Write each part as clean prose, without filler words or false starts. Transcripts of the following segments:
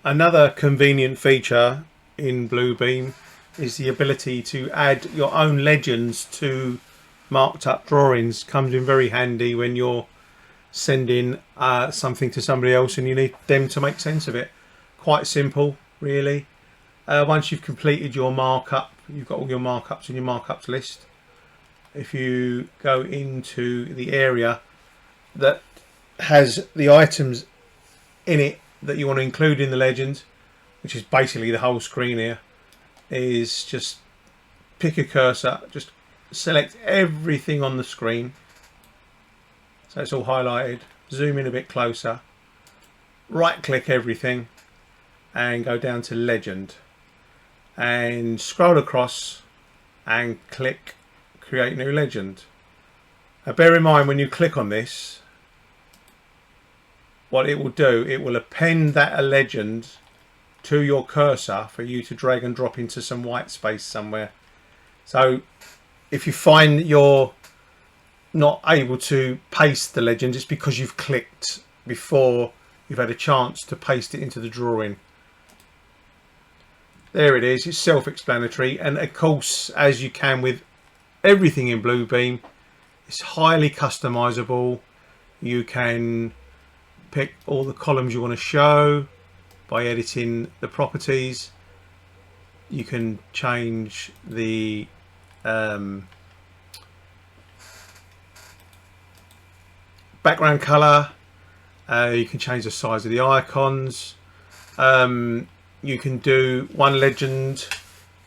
Another convenient feature in Bluebeam is the ability to add your own legends to marked up drawings. Comes in very handy when you're sending something to somebody else and you need them to make sense of it. Quite simple, really. Once you've completed your markup, you've got all your markups in your markups list. If you go into the area that has the items in it that you want to include in the legend, which is basically the whole screen here, is just pick a cursor, just select everything on the screen so it's all highlighted, zoom in a bit closer, right click everything and go down to legend and scroll across and click create new legend. Now bear in mind, when you click on this, what it will do, it will append that legend to your cursor for you to drag and drop into some white space somewhere. So if you find that you're not able to paste the legend, it's because you've clicked before you've had a chance to paste it into the drawing. There it is, it's self-explanatory, and of course, as you can with everything in Bluebeam, it's highly customizable. You can pick all the columns you want to show by editing the properties. You can change the background color. You can change the size of the icons. You can do one legend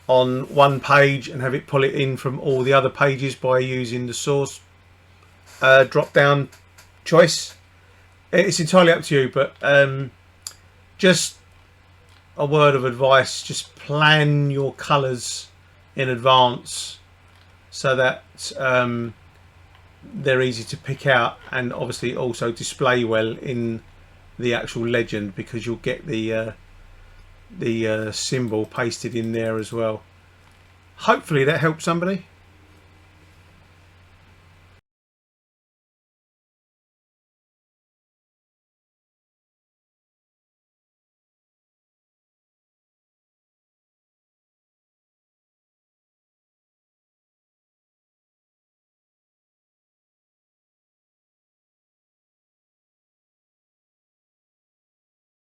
on one page and have it pull it in from all the other pages by using the source drop down choice. It's entirely up to you, but just a word of advice, just plan your colors in advance so that they're easy to pick out, and obviously also display well in the actual legend, because you'll get the symbol pasted in there as well. Hopefully that helps somebody.